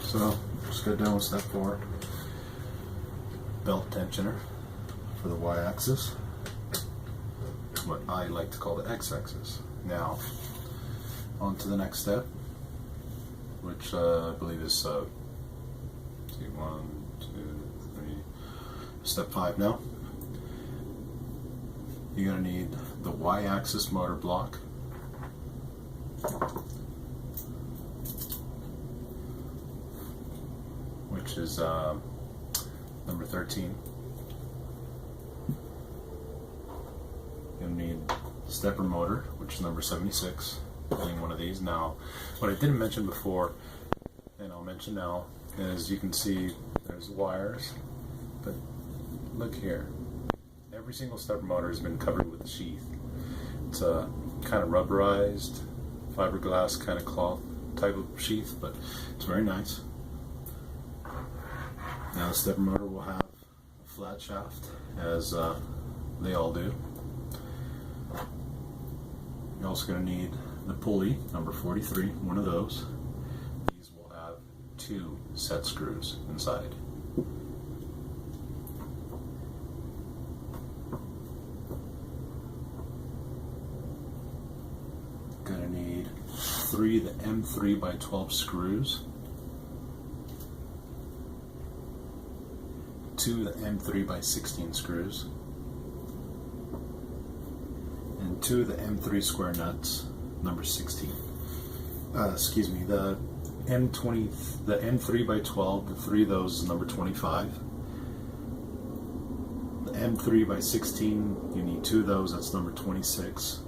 So just got done with step 4. Belt tensioner for the y-axis, what I like to call the x-axis. Now on to the next step, which I believe is step 5 now. You're going to need the y-axis motor block, which is number 13. You'll need stepper motor, which is number 76. Pulling one of these. Now, what I didn't mention before, and I'll mention now, is you can see there's wires, but look here. Every single stepper motor has been covered with a sheath. It's a kind of rubberized, fiberglass kind of cloth type of sheath, but it's very nice. Now the stepper motor will have a flat shaft, as they all do. You're also going to need the pulley, number 43, one of those. These will have 2 set screws inside. Going to need 3 the M3 by 12 screws. 2 the M3 by 16 screws, and 2 the M3 square nuts, number 16. Excuse me, the M3 by 12, the 3 of those is number 25. The M3 by 16, you need 2 of those, that's number 26.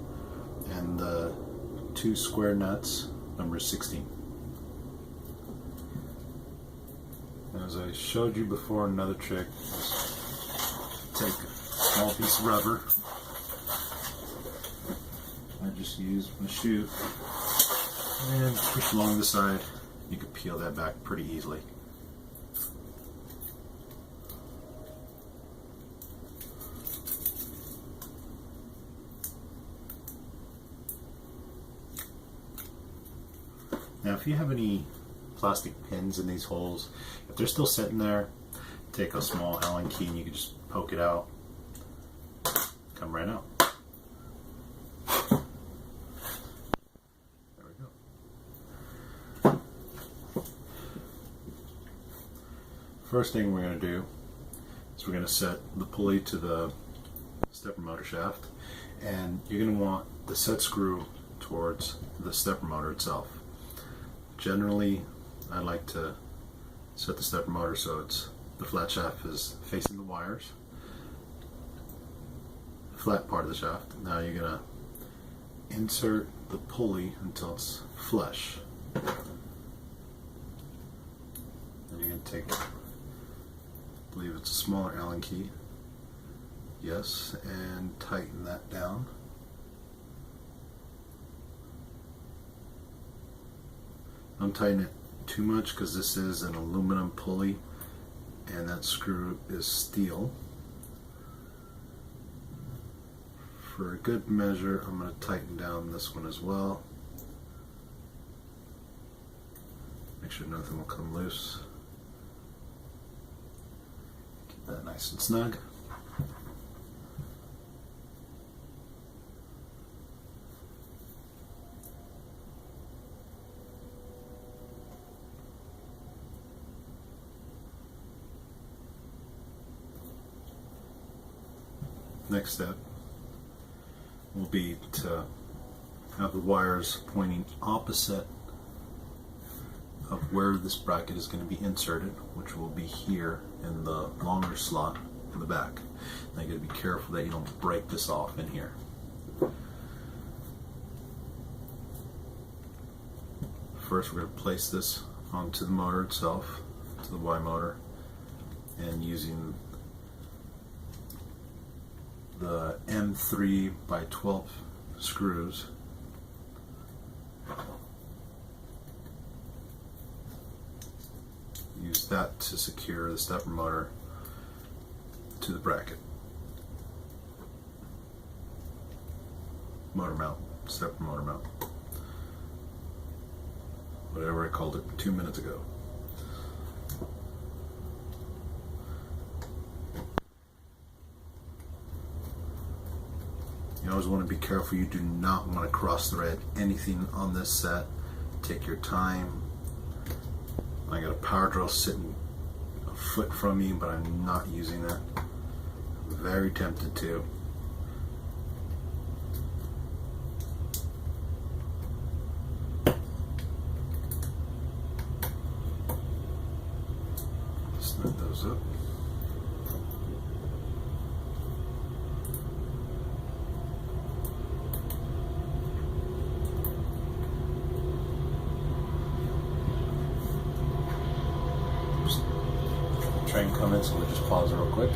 And the 2 square nuts, number 16. As I showed you before, another trick, just take a small piece of rubber. I just use my shoe and push along the side. You can peel that back pretty easily. Now, if you have any plastic pins in these holes, if they're still sitting there, take a small Allen key and you can just poke it out. Come right out. There we go. First thing we're going to do is we're going to set the pulley to the stepper motor shaft, and you're going to want the set screw towards the stepper motor itself. Generally, I like to set the stepper motor so the flat shaft is facing the wires, flat part of the shaft. Now you're going to insert the pulley until it's flush. Then you're going to take, I believe it's a smaller Allen key, yes, and tighten that down. Don't tighten it too much because this is an aluminum pulley and that screw is steel. For a good measure, I'm going to tighten down this one as well. Make sure nothing will come loose. Keep that nice and snug. Next step will be to have the wires pointing opposite of where this bracket is going to be inserted, which will be here in the longer slot in the back. Now you got to be careful that you don't break this off in here. First, we're going to place this onto the motor itself, to the Y motor, and using the M3 by 12 screws, use that to secure the stepper motor to the bracket. Motor mount, stepper motor mount, whatever I called it 2 minutes ago. You always want to be careful. You do not want to cross thread anything on this set. Take your time. I got a power drill sitting a foot from me, but I'm not using that. I'm very tempted to. Snug those up. Train coming, so we'll just pause real quick.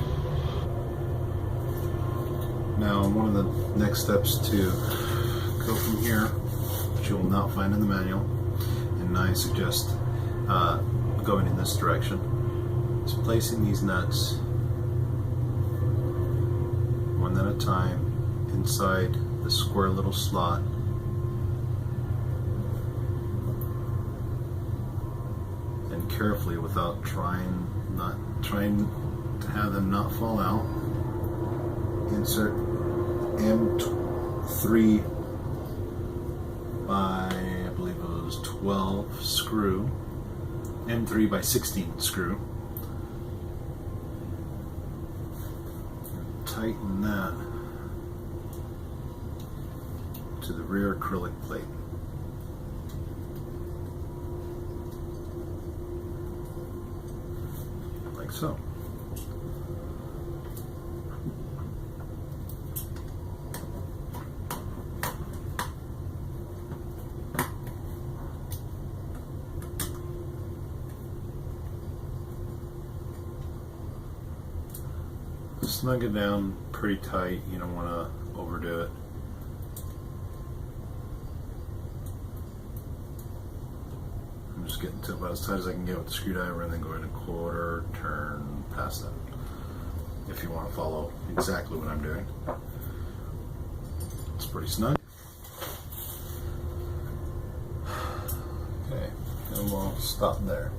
Now, one of the next steps to go from here, which you will not find in the manual, and I suggest going in this direction, is placing these nuts one at a time inside the square little slot. And carefully, without trying to have them not fall out, insert M3 by, I believe it was 12 screw, M3 by 16 screw, and tighten that to the rear acrylic plate. Like so. Snug it down pretty tight. You don't want to overdo it. I'm just getting to about as tight as I can get with the screwdriver, and then go in a quarter turn past that, if you want to follow exactly what I'm doing. It's pretty snug. Okay, and we'll stop there.